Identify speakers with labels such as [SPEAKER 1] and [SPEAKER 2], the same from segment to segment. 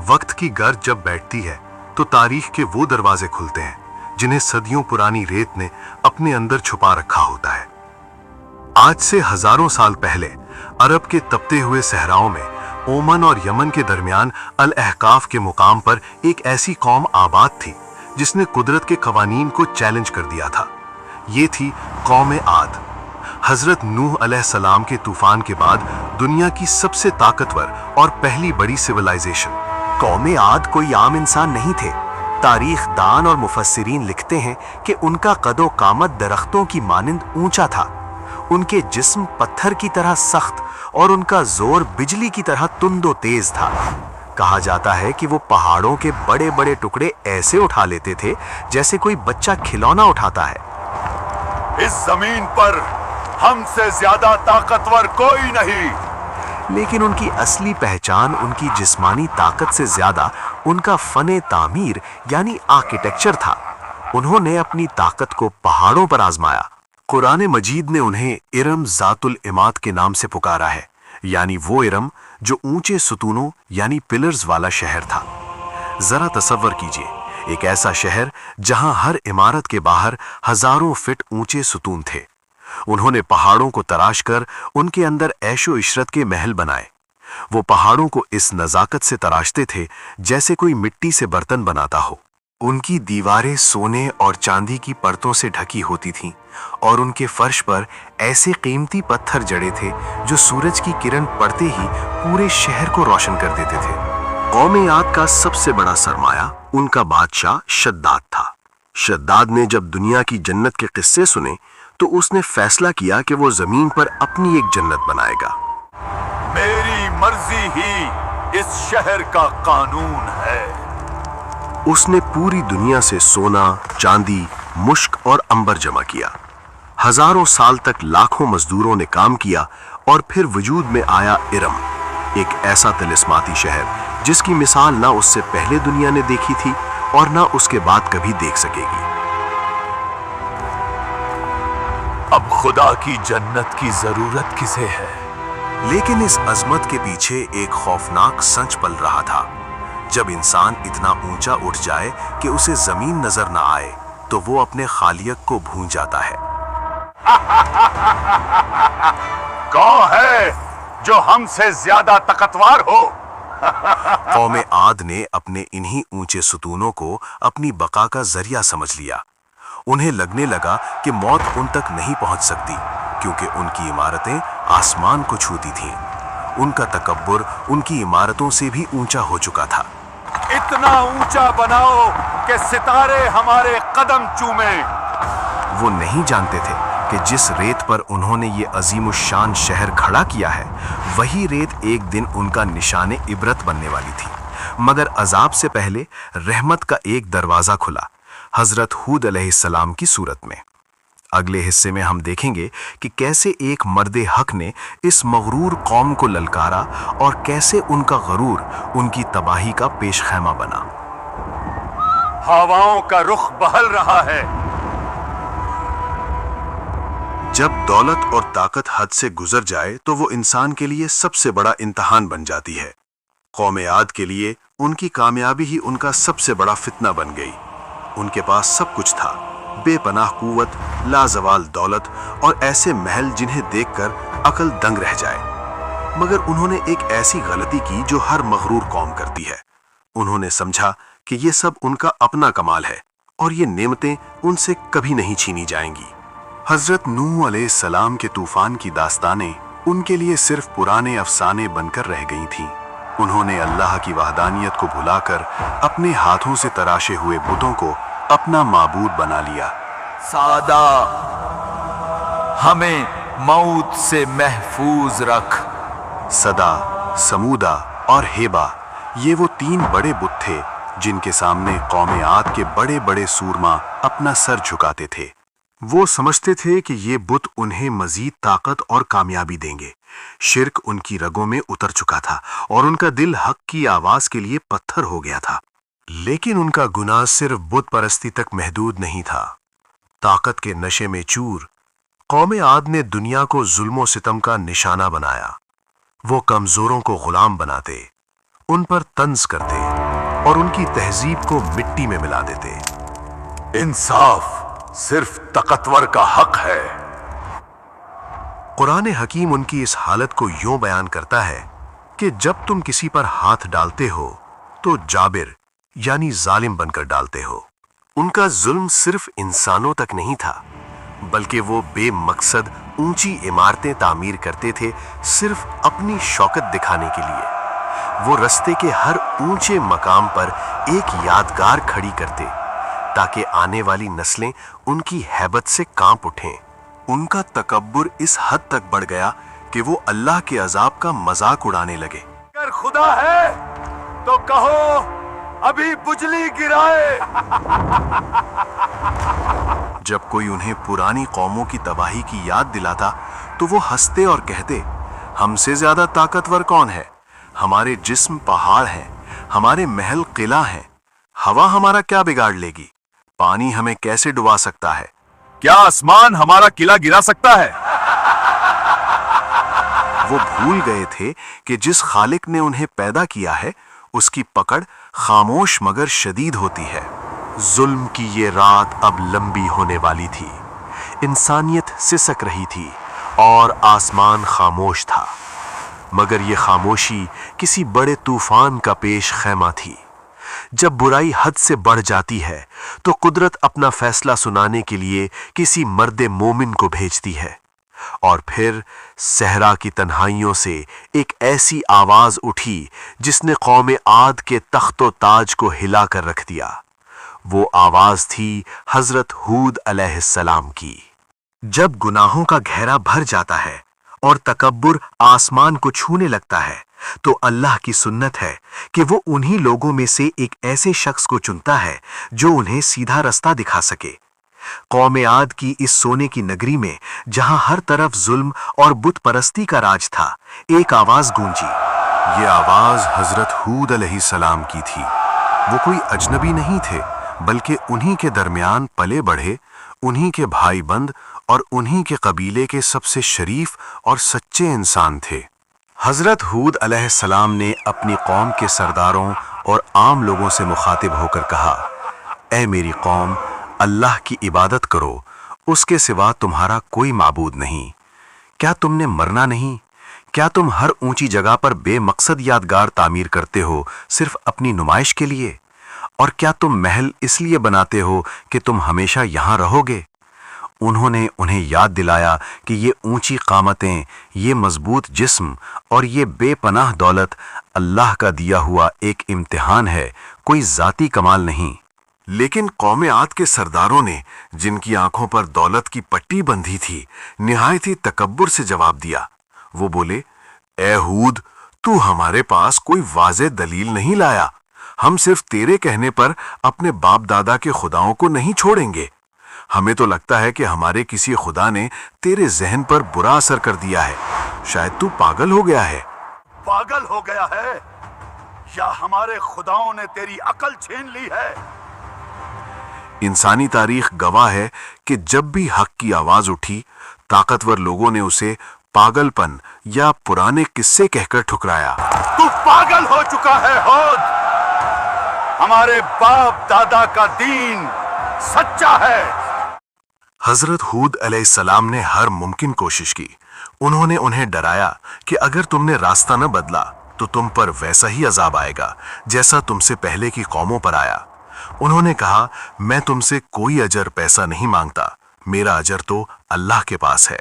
[SPEAKER 1] वक्त की गर्ज जब बैठती है तो तारीख के वो दरवाजे खुलते हैं जिन्हें सदियों पुरानी रेत ने अपने अंदर छुपा रखा होता है। आज से हजारों साल पहले अरब के तपते हुए सहराओं में ओमन और यमन के दरमियान अल अहकाफ के मुकाम पर एक ऐसी कौम आबाद थी जिसने कुदरत के कवानीन को चैलेंज कर दिया था। ये थी कौम आद। हजरत नूह अलैहिस्सलाम के तूफान के बाद दुनिया की सबसे ताकतवर और पहली बड़ी सिविलाइजेशन।
[SPEAKER 2] कौम आद कोई आम इंसान नहीं थे। तारीख दान और मुफस्सिरीन लिखते हैं कि उनका कदो कामत दरख्तों की मानिंद ऊंचा था। उनके जिस्म पत्थर की तरह सख्त और उनका जोर बिजली की तरह तुंदो तेज था। कहा जाता है कि वो पहाड़ों के बड़े बड़े टुकड़े ऐसे उठा लेते थे जैसे कोई बच्चा खिलौना उठाता है।
[SPEAKER 3] इस जमीन पर हमसे ज्यादा ताकतवर कोई नहीं।
[SPEAKER 2] लेकिन उनकी असली पहचान उनकी जिस्मानी ताकत से ज्यादा उनका फने तामीर यानी आर्किटेक्चर था। उन्होंने अपनी ताकत को पहाड़ों पर आजमाया। कुरान मजीद ने उन्हें इरम जातुल इमाद के नाम से पुकारा है, यानी वो इरम जो ऊंचे सुतूनों यानी पिलर्स वाला शहर था। जरा तसव्वुर कीजिए, एक ऐसा शहर जहां हर इमारत के बाहर हजारों फीट ऊंचे सुतून थे। उन्होंने पहाड़ों को तराश कर उनके अंदर ऐशो इशरत के महल बनाए। वो पहाड़ों को इस नजाकत से तराशते थे जैसे कोई मिट्टी से बर्तन बनाता हो। उनकी दीवारें सोने और चांदी की परतों से ढकी होती थीं और उनके फर्श पर ऐसे कीमती पत्थर जड़े थे जो सूरज की किरण पड़ते ही पूरे शहर को रोशन कर देते थे। कौम आद का सबसे बड़ा सरमाया उनका बादशाह शद्दाद था। शद्दाद ने जब दुनिया की जन्नत के किस्से सुने तो उसने फैसला किया कि वो जमीन पर अपनी एक जन्नत बनाएगा।
[SPEAKER 3] मेरी मर्जी ही इस शहर का कानून है।
[SPEAKER 1] उसने पूरी दुनिया से सोना, चांदी, मुश्क और अंबर जमा किया। हजारों साल तक लाखों मजदूरों ने काम किया और फिर वजूद में आया इरम, एक ऐसा तिलिस्माती शहर जिसकी मिसाल ना उससे पहले दुनिया ने देखी थी और ना उसके बाद कभी देख सकेगी।
[SPEAKER 3] अब खुदा की जन्नत की जरूरत किसे है?
[SPEAKER 1] लेकिन इस अजमत के पीछे एक खौफनाक सच पल रहा था। जब इंसान इतना ऊंचा उठ जाए कि उसे जमीन नजर ना आए तो वो अपने खालिक को भूल जाता है।
[SPEAKER 3] कौन है जो हमसे ज्यादा ताकतवर हो?
[SPEAKER 1] कौम आद ने अपने इन्हीं ऊंचे सुतूनों को अपनी बका का जरिया समझ लिया। उन्हें लगने लगा कि मौत उन तक नहीं पहुंच सकती क्योंकि उनकी इमारतें आसमान को छूती थीं। उनका तकब्बुर उनकी इमारतों से भी ऊंचा हो चुका था।
[SPEAKER 3] इतना ऊंचा बनाओ कि सितारे हमारे कदम चूमे।
[SPEAKER 1] वो नहीं जानते थे कि जिस रेत पर उन्होंने ये अजीमुशान शहर खड़ा किया है वही रेत एक दिन उनका निशाने इबरत बनने वाली थी। मगर अजाब से पहले रहमत का एक दरवाजा खुला, हजरत हूद अलैहिस्सलाम की सूरत में। अगले हिस्से में हम देखेंगे कि कैसे एक मर्दे हक ने इस मगरूर कौम को ललकारा और कैसे उनका गरूर उनकी तबाही का पेशखैमा बना।
[SPEAKER 3] हवाओं का रुख बहल रहा है।
[SPEAKER 1] जब दौलत और ताकत हद से गुजर जाए तो वो इंसान के लिए सबसे बड़ा इम्तिहान बन जाती है। कौम आद के लिए उनकी कामयाबी ही उनका सबसे बड़ा फितना बन गई। उनके पास सब कुछ था, बेपनाह कुव्वत, लाजवाल दौलत और ऐसे महल जिन्हें देखकर अकल दंग रह जाए। मगर उन्होंने एक ऐसी गलती की जो हर मगरूर कौम करती है। उन्होंने समझा कि ये सब उनका अपना कमाल है और ये नेमतें उनसे कभी नहीं छीनी जाएंगी। हजरत नूह अलैहिस्सलाम के तूफान की दास्तानें उनके लिए सिर्फ पुराने अफसाने बनकर रह गई थीं। उन्होंने अल्लाह की वहदानियत को भुलाकर अपने हाथों से तराशे हुए बुतों को अपना माबूद बना लिया।
[SPEAKER 3] सादा, हमें मौत से महफूज रख।
[SPEAKER 1] सदा, समूदा और हेबा, ये वो तीन बड़े बुत थे जिनके सामने कौम आद के बड़े बड़े सूरमा अपना सर झुकाते थे। वो समझते थे कि ये बुत उन्हें मजीद ताकत और कामयाबी देंगे। शिर्क उनकी रगों में उतर चुका था और उनका दिल हक की आवाज के लिए पत्थर हो गया था। लेकिन उनका गुनाह सिर्फ बुत परस्ती तक महदूद नहीं था। ताकत के नशे में चूर कौम आद ने दुनिया को जुल्मो सितम का निशाना बनाया। वो कमजोरों को गुलाम बनाते, उन पर तंज करते
[SPEAKER 2] और उनकी तहजीब को मिट्टी में मिला देते।
[SPEAKER 3] इंसाफ सिर्फ ताकतवर का हक है।
[SPEAKER 2] कुरान हकीम उनकी इस हालत को यूं बयान करता है कि जब तुम किसी पर हाथ डालते हो तो जाबिर यानी जालिम बनकर डालते हो। उनका जुल्म सिर्फ इंसानों तक नहीं था, बल्कि वो बेमकसद ऊंची इमारतें तामीर करते थे सिर्फ अपनी शौकत दिखाने के लिए। वो रस्ते के हर ऊंचे मकाम पर एक यादगार खड़ी करते ताकि आने वाली नस्लें उनकी हैबत से कांप उठें। उनका तकब्बुर इस हद तक बढ़ गया कि वो अल्लाह के अजाब का मजाक उड़ाने लगे।
[SPEAKER 3] अगर खुदा है तो कहो अभी बिजली गिराए।
[SPEAKER 1] जब कोई उन्हें पुरानी कौमों की तबाही की याद दिलाता तो वो हंसते और कहते, हमसे ज्यादा ताकतवर कौन है? हमारे जिस्म पहाड़ हैं, हमारे महल किला हैं। हवा हमारा क्या बिगाड़ लेगी? पानी हमें कैसे डुबा सकता है?
[SPEAKER 3] क्या आसमान हमारा किला गिरा सकता है?
[SPEAKER 1] वो भूल गए थे कि जिस खालिक ने उन्हें पैदा किया है उसकी पकड़ खामोश मगर शदीद होती है।
[SPEAKER 2] जुल्म की ये रात अब लंबी होने वाली थी। इंसानियत सिसक रही थी और आसमान खामोश था, मगर ये खामोशी किसी बड़े तूफान का पेश खैमा थी। जब बुराई हद से बढ़ जाती है तो कुदरत अपना फैसला सुनाने के लिए किसी मर्द मोमिन को भेजती है, और फिर सहरा की तन्हाइयों से एक ऐसी आवाज उठी जिसने कौम आद के तख्तो ताज को हिला कर रख दिया। वो आवाज थी हजरत हूद अलैहिस्सलाम की। जब गुनाहों का घेरा भर जाता है और तकब्बुर आसमान को छूने लगता है तो अल्लाह की सुन्नत है कि वो उन्हीं लोगों में से एक ऐसे शख्स को चुनता है जो उन्हें सीधा रास्ता दिखा सके। कौम आद की इस सोने की नगरी में जहां हर तरफ जुल्म और बुत परस्ती का राज था, एक आवाज गूंजी।
[SPEAKER 1] ये आवाज हजरत हूद अलैहिस्सलाम की थी। वो कोई अजनबी नहीं थे, बल्कि उन्हीं के दरमियान पले बढ़े, उन्हीं के भाई बंद और उन्हीं के कबीले के सबसे शरीफ और सच्चे इंसान थे। हजरत हूद अलैहिस्सलाम ने अपनी कौम के सरदारों और आम लोगों से मुखातिब होकर कहा, ऐ मेरी कौम, अल्लाह की इबादत करो, उसके सिवा तुम्हारा कोई माबूद नहीं। क्या तुमने मरना नहीं? क्या तुम हर ऊंची जगह पर बेमकसद यादगार तामीर करते हो सिर्फ अपनी नुमाइश के लिए? और क्या तुम महल इसलिए बनाते हो कि तुम हमेशा यहां रहोगे? उन्होंने उन्हें याद दिलाया कि ये ऊंची कामतें, ये मजबूत जिस्म और ये बेपनाह दौलत अल्लाह का दिया हुआ एक इम्तिहान है, कोई जाती कमाल नहीं। लेकिन कौम आद के सरदारों ने, जिनकी आंखों पर दौलत की पट्टी बंधी थी, निहायत ही तकब्बुर से जवाब दिया। वो बोले, ए हूद, तू हमारे पास कोई वाज़ेह दलील नहीं लाया। हम सिर्फ तेरे कहने पर अपने बाप दादा के खुदाओं को नहीं छोड़ेंगे। हमें तो लगता है कि हमारे किसी खुदा ने तेरे जहन पर बुरा असर कर दिया है। शायद तू पागल हो गया है।
[SPEAKER 3] पागल हो गया है या हमारे खुदाओं ने तेरी अकल छीन ली है?
[SPEAKER 1] इंसानी तारीख गवाह है कि जब भी हक की आवाज उठी, ताकतवर लोगों ने उसे पागलपन या पुराने किस्से कहकर ठुकराया।
[SPEAKER 3] तू पागल हो चुका है हूद। हमारे बाप दादा का दीन सच्चा है।
[SPEAKER 1] हजरत हूद अलैहिस्सलाम ने हर मुमकिन कोशिश की। उन्होंने उन्हें डराया कि अगर तुमने रास्ता न बदला तो तुम पर वैसा ही अजाब आएगा जैसा तुमसे पहले की कौमों पर आया। उन्होंने कहा, मैं तुमसे कोई अजर पैसा नहीं मांगता, मेरा अजर तो अल्लाह के पास है।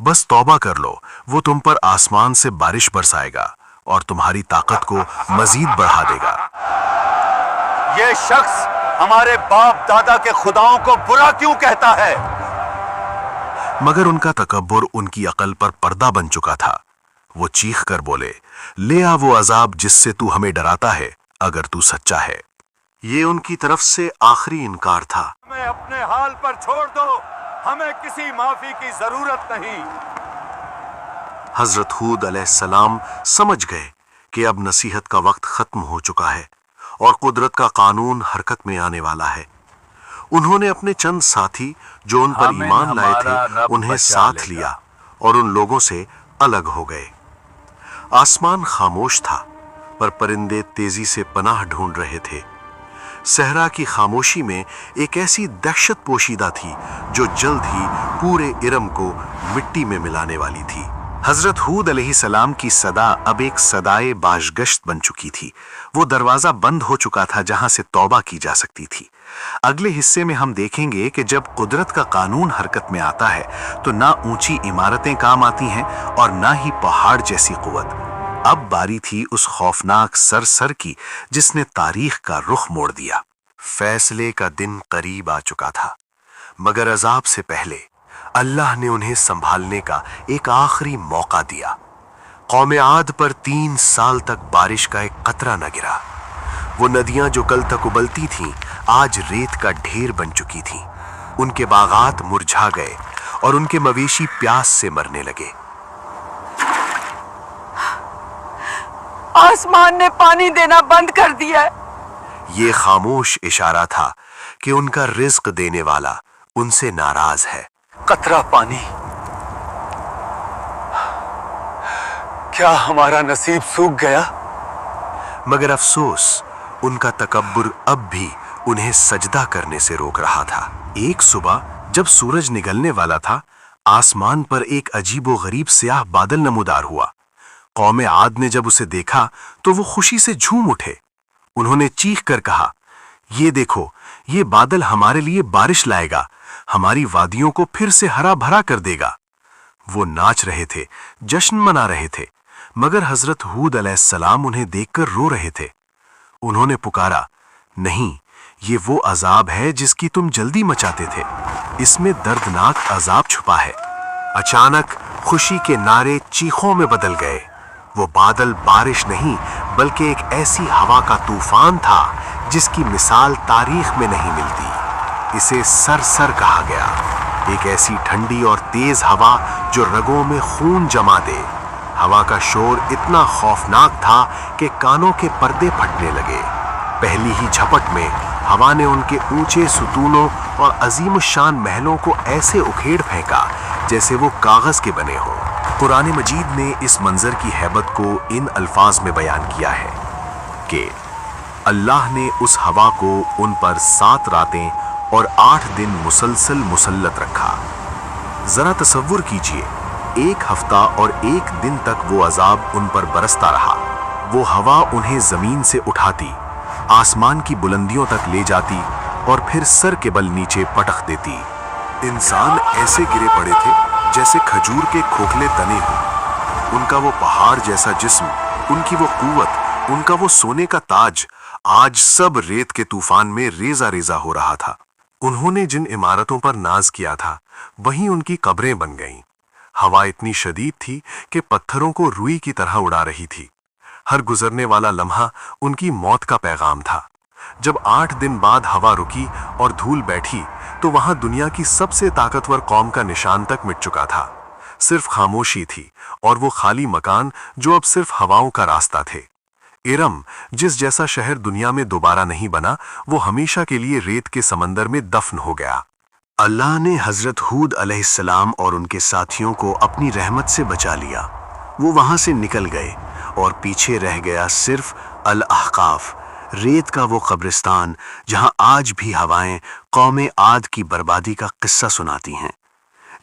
[SPEAKER 1] बस तौबा कर लो, वो तुम पर आसमान से बारिश बरसाएगा और तुम्हारी ताकत को मजीद बढ़ा देगा।
[SPEAKER 3] ये शख्स हमारे बाप दादा के खुदाओं को बुरा क्यों कहता है?
[SPEAKER 1] मगर उनका तकब्बुर उनकी अकल पर पर्दा बन चुका था। वो चीख कर बोले, ले आ वो अजाब जिससे तू हमें डराता है, अगर तू सच्चा है। ये उनकी तरफ से आखिरी इनकार था।
[SPEAKER 3] हमें अपने हाल पर छोड़ दो, हमें किसी माफी की जरूरत नहीं।
[SPEAKER 1] हजरत हूद अलैहिस्सलाम समझ गए कि अब नसीहत का वक्त खत्म हो चुका है और कुदरत का कानून हरकत में आने वाला है। उन्होंने अपने चंद साथी जो उन पर ईमान लाए थे उन्हें साथ लिया और उन लोगों से अलग हो गए। आसमान खामोश था, पर परिंदे तेजी से पनाह ढूंढ रहे थे। सहरा की खामोशी में एक ऐसी दहशत पोशीदा थी जो जल्द ही पूरे इरम को मिट्टी में मिलाने वाली थी। हजरत हूद अलैहिस्सलाम की सदा अब एक सदाए बाशगश्त बन चुकी थी। वो दरवाजा बंद हो चुका था जहां से तौबा की जा सकती थी। अगले हिस्से में हम देखेंगे कि जब कुदरत का कानून हरकत में आता है तो ना ऊंची इमारतें काम आती हैं और ना ही पहाड़ जैसी कुव्वत। अब बारी थी उस खौफनाक सरसर की जिसने तारीख का रुख मोड़ दिया। फैसले का दिन करीब आ चुका था, मगर अजाब से पहले अल्लाह ने उन्हें संभालने का एक आखिरी मौका दिया। कौम आद पर 3 साल तक बारिश का एक कतरा न गिरा। वो नदियां जो कल तक उबलती थीं आज रेत का ढेर बन चुकी थीं। उनके बागात मुरझा गए और उनके मवेशी प्यास से मरने लगे।
[SPEAKER 4] आसमान ने पानी देना बंद कर दिया है।
[SPEAKER 1] ये खामोश इशारा था कि उनका रिज्क देने वाला उनसे नाराज है।
[SPEAKER 3] कतरा पानी, क्या हमारा नसीब सूख गया?
[SPEAKER 1] मगर अफसोस उनका तकब्बुर अब भी उन्हें सजदा करने से रोक रहा था। एक सुबह जब सूरज निकलने वाला था, आसमान पर एक अजीबो गरीब स्याह बादल नमूदार हुआ। कौम आद ने जब उसे देखा तो वो खुशी से झूम उठे। उन्होंने चीख कर कहा, ये देखो, ये बादल हमारे लिए बारिश लाएगा, हमारी वादियों को फिर से हरा भरा कर देगा। वो नाच रहे थे, जश्न मना रहे थे, मगर हजरत हूद अलैहिस्सलाम उन्हें देखकर रो रहे थे। उन्होंने पुकारा, नहीं, ये वो अजाब है जिसकी तुम जल्दी मचाते थे। इसमें दर्दनाक अजाब छुपा है। अचानक खुशी के नारे चीखों में बदल गए। वो बादल बारिश नहीं बल्कि एक ऐसी हवा का तूफान था जिसकी मिसाल तारीख में नहीं मिलती। इसे सरसर कहा गया, एक ऐसी ठंडी और तेज हवा जो रगों में खून जमा दे। हवा का शोर इतना खौफनाक था कि कानों के पर्दे फटने लगे। पहली ही झपट में हवा ने उनके ऊंचे सुतूनों और अजीम शान महलों को ऐसे उखेड़ फेंका जैसे वो कागज के बने हों। कुरान मजीद ने इस मंजर की हैबत को इन अल्फाज में बयान किया है कि अल्लाह ने उस हवा को उन पर 7 रातें और 8 दिन मुसलसल मुसल्लत रखा। जरा तसव्वुर कीजिए, 1 हफ्ता और 1 दिन तक वो अजाब उन पर बरसता रहा। वो हवा उन्हें जमीन से उठाती, आसमान की बुलंदियों तक ले जाती और फिर सर के बल नीचे पटक देती। इंसान ऐसे गिरे पड़े थे जैसे खजूर के खोखले तने हों। उनका वो पहाड़ जैसा जिस्म, उनकी वो कुव्वत, उनका वो सोने का ताज आज सब रेत के तूफान में रेजा रेजा हो रहा था। उन्होंने जिन इमारतों पर नाज किया था वहीं उनकी कब्रें बन गईं। हवा इतनी शदीद थी कि पत्थरों को रुई की तरह उड़ा रही थी। हर गुजरने वाला लम्हा उनकी मौत का पैगाम था। जब 8 दिन बाद हवा रुकी और धूल बैठी तो वहां दुनिया की सबसे ताकतवर कौम का निशान तक मिट चुका था। सिर्फ खामोशी थी और वो खाली मकान जो अब सिर्फ हवाओं का रास्ता थे। इरम, जिस जैसा शहर दुनिया में दोबारा नहीं बना, वो हमेशा के लिए रेत के समंदर में दफन हो गया। अल्लाह ने हजरत हूद अलैहिस्सलाम और उनके साथियों को अपनी रहमत से बचा लिया। वो वहां से निकल गए और पीछे रह गया सिर्फ अल अहकाफ, रेत का वो कब्रिस्तान जहां आज भी हवाएं कौम आद की बर्बादी का किस्सा सुनाती हैं।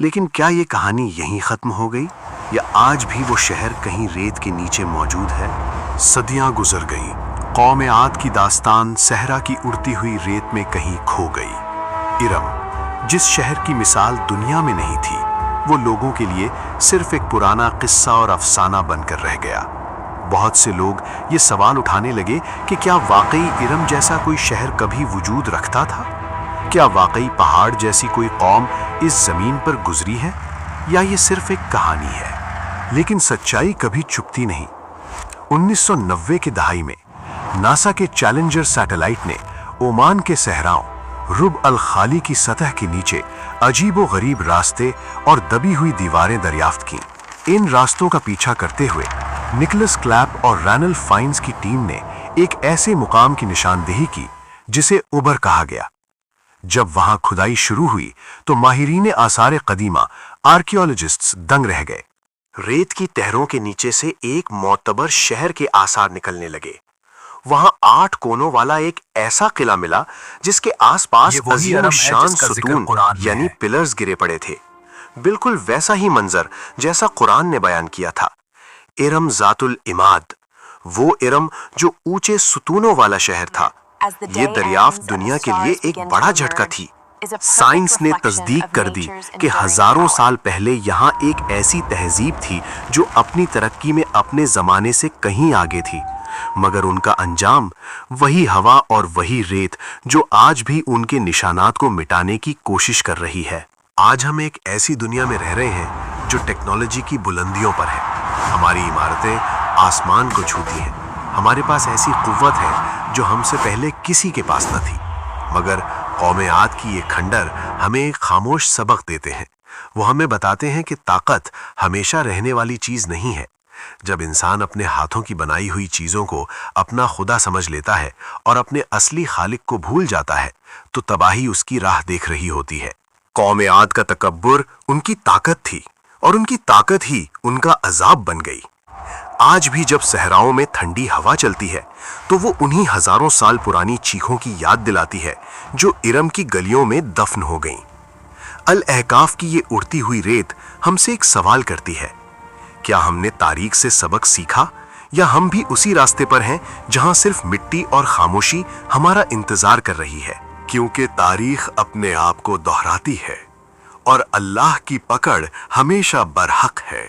[SPEAKER 1] लेकिन क्या ये कहानी यहीं खत्म हो गई या आज भी वो शहर कहीं रेत के नीचे मौजूद है? सदियां गुजर गई, कौम आद की दास्तान सहरा की उड़ती हुई रेत में कहीं खो गई। इरम, जिस शहर की मिसाल दुनिया में नहीं थी, वो लोगों के लिए सिर्फ एक पुराना किस्सा और अफसाना बनकर रह गया। बहुत से लोग ये सवाल उठाने लगे कि क्या वाकई इरम जैसा कोई शहर कभी वजूद रखता था? क्या वाकई पहाड़ जैसी कोई कौम इस जमीन पर गुजरी है या ये सिर्फ एक कहानी है? लेकिन सच्चाई कभी छुपती नहीं। 1990 की दहाई में नासा के चैलेंजर सैटेलाइट ने ओमान के सहराओं रुब अल खाली की सतह के नीचे अजीबो गरीब रास्ते और दबी हुई दीवारें दरियाफ्त की। इन रास्तों का पीछा करते हुए निकोलस क्लैप और रैनल फाइन्स की टीम ने एक ऐसे मुकाम की निशानदेही की जिसे उबर कहा गया। जब वहां खुदाई शुरू हुई तो माहिरीन आसार कदीमा, आर्कियोलॉजिस्ट्स दंग रह गए।
[SPEAKER 2] रेत की तहरों के नीचे से एक मोतबर शहर के आसार निकलने लगे। वहां 8 कोनों वाला एक ऐसा किला मिला जिसके आसपास अजीम शान सुतून यानी पिलर्स गिरे पड़े थे। बिल्कुल वैसा ही मंजर जैसा कुरान ने बयान किया था। इरम जातुल इमाद, वो इरम जो ऊंचे सुतूनों वाला शहर था। ये दरियाफ्त दुनिया के लिए एक बड़ा झटका थी। साइंस ने तस्दीक कर दी कि हजारों साल पहले यहाँ एक ऐसी तहजीब थी जो अपनी तरक्की में अपने जमाने से कहीं आगे थी, मगर उनका अंजाम वही हवा और वही रेत जो आज भी उनके निशानात को मिटाने की कोशिश कर रही है। आज हम एक ऐसी दुनिया में रह रहे हैं जो टेक्नोलॉजी की बुलंदियों पर है। हमारी इमारतें आसमान को छूती हैं। हमारे पास ऐसी कुव्वत है जो हमसे पहले किसी के पास न थी, मगर कौमे आद की ये खंडर हमें एक खामोश सबक देते हैं। वो हमें बताते हैं कि ताकत हमेशा रहने वाली चीज नहीं है। जब इंसान अपने हाथों की बनाई हुई चीजों को अपना खुदा समझ लेता है और अपने असली खालिक को भूल जाता है, तो तबाही उसकी राह देख रही होती है। कौमे आद का तकब्बुर उनकी ताकत थी और उनकी ताकत ही उनका अजाब बन गई। आज भी जब सहराओं में ठंडी हवा चलती है तो वो उन्हीं हजारों साल पुरानी चीखों की याद दिलाती है जो इरम की गलियों में दफन हो गईं। अल अहकाफ की ये उड़ती हुई रेत हमसे एक सवाल करती है, क्या हमने तारीख से सबक सीखा या हम भी उसी रास्ते पर हैं जहां सिर्फ मिट्टी और खामोशी हमारा इंतजार कर रही है? क्योंकि तारीख अपने आप को दोहराती है और अल्लाह की पकड़ हमेशा बरहक है।